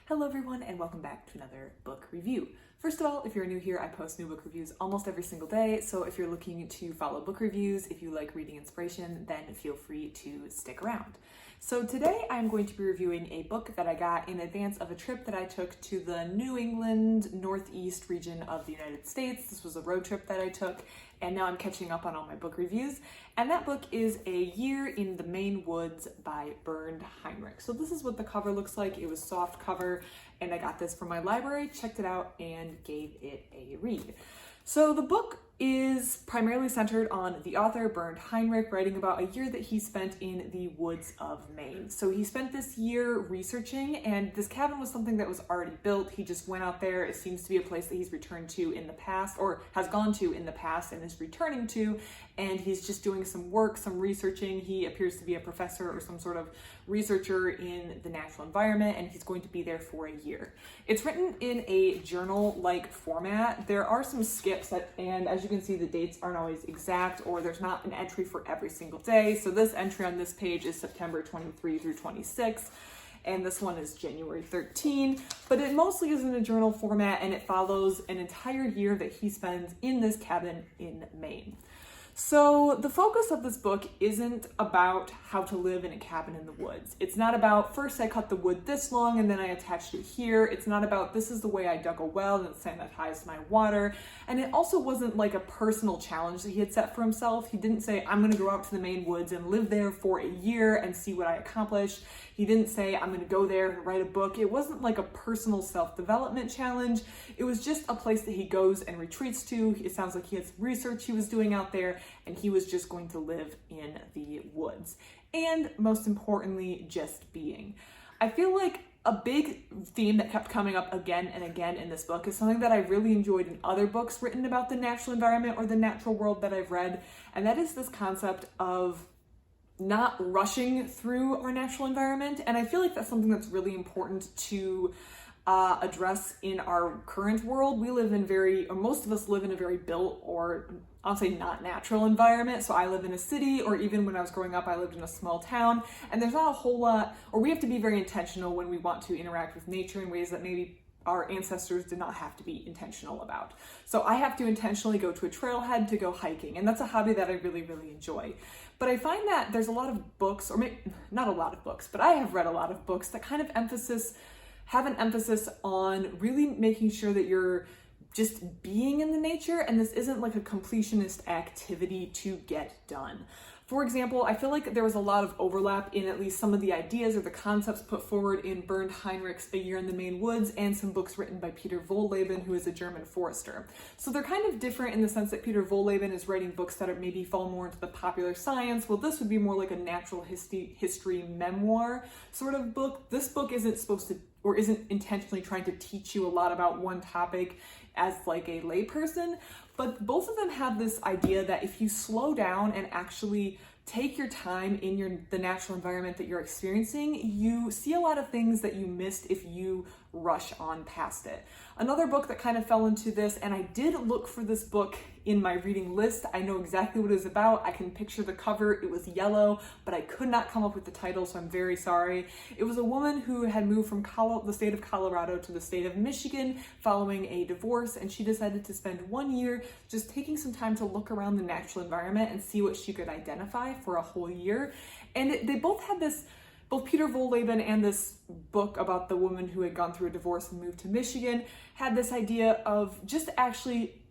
Hello everyone and welcome back to another book review. First of all, if you're new here, I post new book reviews almost every single day, so if you're looking to follow book reviews, if you like reading inspiration, then feel free to stick around. So today I'm going to be reviewing a book that I got in advance of a trip that I took to the New England Northeast region of the United States. This was a road trip that I took, and now I'm catching up on all my book reviews. And that book is A Year in the Maine Woods by Bernd Heinrich. So this is what the cover looks like. It was soft cover, and I got this from my library, checked it out, and gave it a read. So the book is primarily centered on the author, Bernd Heinrich, writing about a year that he spent in the woods of Maine. So he spent this year researching, and this cabin was something that was already built. He just went out there. It seems to be a place that he's returned to in the past, or has gone to in the past and is returning to, and he's just doing some work, some researching. He appears to be a professor or some sort of researcher in the natural environment, and he's going to be there for a year. It's written in a journal-like format. There are some skips, and as you can see, the dates aren't always exact, or there's not an entry for every single day. So this entry on this page is September 23 through 26, and this one is January 13, but it mostly is in a journal format, and it follows an entire year that he spends in this cabin in Maine. So the focus of this book isn't about how to live in a cabin in the woods. It's not about, first I cut the wood this long and then I attached it here. It's not about, this is the way I dug a well and sanitized my water. And it also wasn't like a personal challenge that he had set for himself. He didn't say, I'm gonna go out to the Maine woods and live there for a year and see what I accomplish. He didn't say, I'm gonna go there and write a book. It wasn't like a personal self-development challenge. It was just a place that he goes and retreats to. It sounds like he had some research he was doing out there, and he was just going to live in the woods. And most importantly, just being. I feel like a big theme that kept coming up again and again in this book is something that I really enjoyed in other books written about the natural environment or the natural world that I've read, and that is this concept of not rushing through our natural environment. And I feel like that's something that's really important to address in our current world. We live in or most of us live in a very built, or I'll say not natural environment. So I live in a city, or even when I was growing up, I lived in a small town, and there's not a whole lot, or we have to be very intentional when we want to interact with nature in ways that maybe our ancestors did not have to be intentional about. So I have to intentionally go to a trailhead to go hiking, and that's a hobby that I really, really enjoy. But I find that there's a lot of books, or maybe not a lot of books, but I have read a lot of books that kind of have an emphasis on really making sure that you're just being in the nature, and this isn't like a completionist activity to get done. For example, I feel like there was a lot of overlap in at least some of the ideas or the concepts put forward in Bernd Heinrich's A Year in the Maine Woods and some books written by Peter Wohlleben, who is a German forester. So they're kind of different in the sense that Peter Wohlleben is writing books that maybe fall more into the popular science. Well, this would be more like a natural history memoir sort of book. This book isn't supposed to, or isn't intentionally trying to teach you a lot about one topic as like a layperson, but both of them have this idea that if you slow down and actually take your time in the natural environment that you're experiencing, you see a lot of things that you missed if you rush on past it. Another book that kind of fell into this, and I did look for this book in my reading list. I know exactly what it is about. I can picture the cover. It was yellow, but I could not come up with the title, so I'm very sorry. It was a woman who had moved from the state of Colorado to the state of Michigan following a divorce, and she decided to spend 1 year just taking some time to look around the natural environment and see what she could identify for a whole year. And they both had this, both Peter Wohlleben and this book about the woman who had gone through a divorce and moved to Michigan had this idea of just actually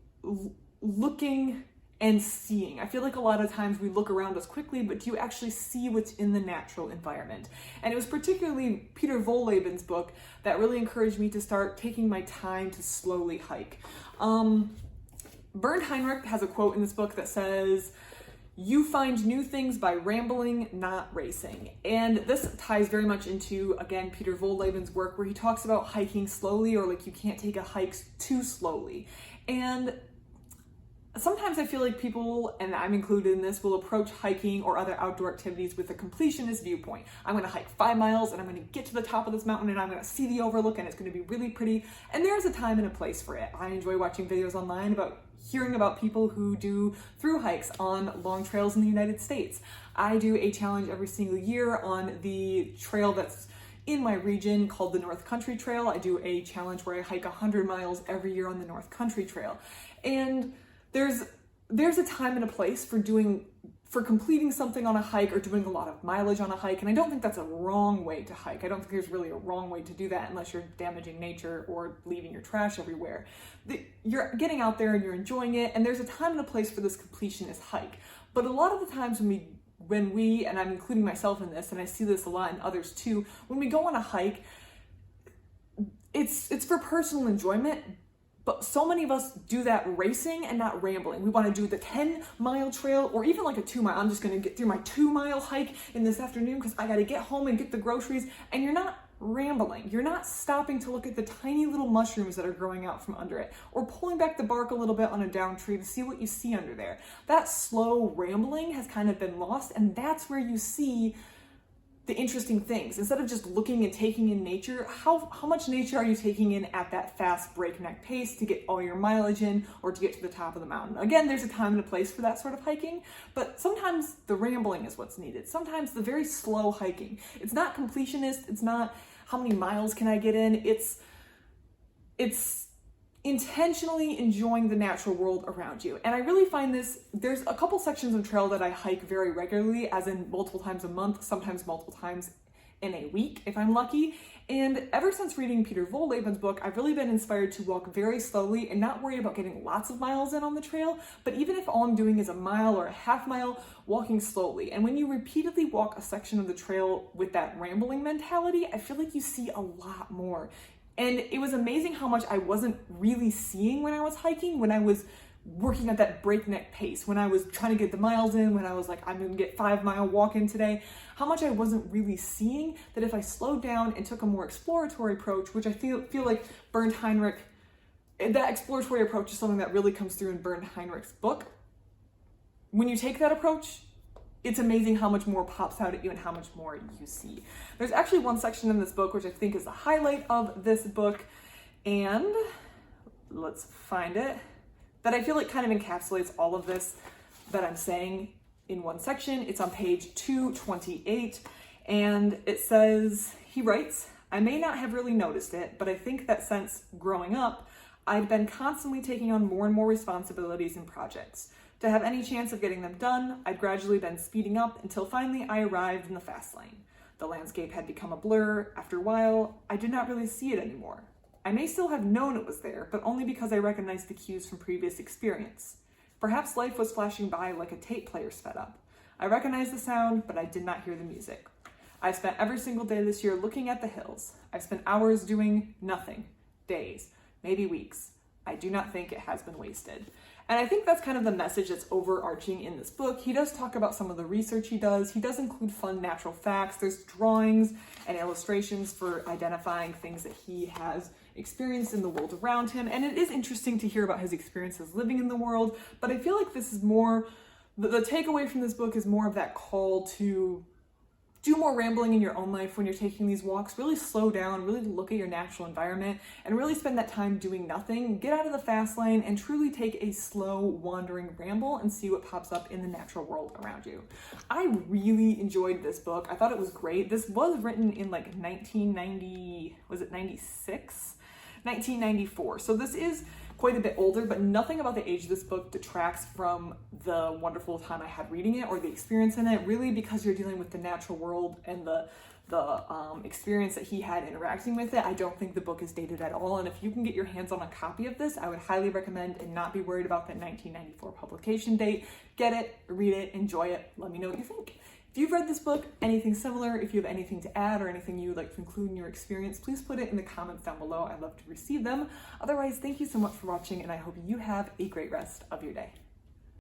looking and seeing. I feel like a lot of times we look around us quickly, but do you actually see what's in the natural environment? And it was particularly Peter Wohleben's book that really encouraged me to start taking my time to slowly hike. Bernd Heinrich has a quote in this book that says, "You find new things by rambling, not racing." And this ties very much into, again, Peter Wohleben's work where he talks about hiking slowly, or like you can't take a hike too slowly. And sometimes I feel like people, and I'm included in this, will approach hiking or other outdoor activities with a completionist viewpoint. I'm going to hike 5 miles and I'm going to get to the top of this mountain and I'm going to see the overlook and it's going to be really pretty. And there's a time and a place for it. I enjoy watching videos online about hearing about people who do through hikes on long trails in the United States. I do a challenge every single year on the trail that's in my region called the North Country Trail. I do a challenge where I hike 100 miles every year on the North Country Trail. And there's a time and a place for completing something on a hike or doing a lot of mileage on a hike. And I don't think that's a wrong way to hike. I don't think there's really a wrong way to do that unless you're damaging nature or leaving your trash everywhere. You're getting out there and you're enjoying it, and there's a time and a place for this completionist hike. But a lot of the times when we, and I'm including myself in this, and I see this a lot in others too, when we go on a hike, it's for personal enjoyment. But so many of us do that racing and not rambling. We want to do the 10-mile trail or even like a 2-mile. I'm just going to get through my 2-mile hike in this afternoon because I got to get home and get the groceries. And you're not rambling. You're not stopping to look at the tiny little mushrooms that are growing out from under it, or pulling back the bark a little bit on a down tree to see what you see under there. That slow rambling has kind of been lost, and that's where you see the interesting things. Instead of just looking and taking in nature, how much nature are you taking in at that fast breakneck pace to get all your mileage in or to get to the top of the mountain? Again, there's a time and a place for that sort of hiking, but sometimes the rambling is what's needed. Sometimes the very slow hiking. It's not completionist. It's not how many miles can I get in. It's intentionally enjoying the natural world around you. And I really find there's a couple sections of trail that I hike very regularly, as in multiple times a month, sometimes multiple times in a week if I'm lucky. And ever since reading Peter Wohleben's book, I've really been inspired to walk very slowly and not worry about getting lots of miles in on the trail, but even if all I'm doing is a mile or a half mile, walking slowly. And when you repeatedly walk a section of the trail with that rambling mentality, I feel like you see a lot more. And it was amazing how much I wasn't really seeing when I was hiking, when I was working at that breakneck pace, when I was trying to get the miles in, when I was like, I'm gonna get 5-mile walk in today, how much I wasn't really seeing that if I slowed down and took a more exploratory approach, which I feel like Bernd Heinrich, that exploratory approach is something that really comes through in Bernd Heinrich's book. When you take that approach, it's amazing how much more pops out at you and how much more you see. There's actually one section in this book which I think is the highlight of this book, and let's find it, that I feel like kind of encapsulates all of this that I'm saying in one section. It's on page 228, and it says, he writes, I may not have really noticed it, but I think that since growing up, I'd been constantly taking on more and more responsibilities and projects. To have any chance of getting them done, I'd gradually been speeding up until finally I arrived in the fast lane. The landscape had become a blur. After a while, I did not really see it anymore. I may still have known it was there, but only because I recognized the cues from previous experience. Perhaps life was flashing by like a tape player sped up. I recognized the sound, but I did not hear the music. I've spent every single day this year looking at the hills. I've spent hours doing nothing. Days, maybe weeks. I do not think it has been wasted. And I think that's kind of the message that's overarching in this book. He does talk about some of the research he does. He does include fun natural facts. There's drawings and illustrations for identifying things that he has experienced in the world around him. And it is interesting to hear about his experiences living in the world. But I feel like this is more, the takeaway from this book is more of that call to do more rambling in your own life when you're taking these walks. Really slow down, really look at your natural environment, and really spend that time doing nothing. Get out of the fast lane and truly take a slow, wandering ramble and see what pops up in the natural world around you. I really enjoyed this book. I thought it was great. This was written in like 1990, was it 96? 1994. So this is quite a bit older, but nothing about the age of this book detracts from the wonderful time I had reading it or the experience in it, really, because you're dealing with the natural world and the experience that he had interacting with it. I don't think the book is dated at all, and if you can get your hands on a copy of this, I would highly recommend and not be worried about that 1994 publication date. Get it, read it, enjoy it, let me know what you think. If you've read this book, anything similar, if you have anything to add or anything you would like to include in your experience, please put it in the comments down below. I'd love to receive them. Otherwise, thank you so much for watching, and I hope you have a great rest of your day.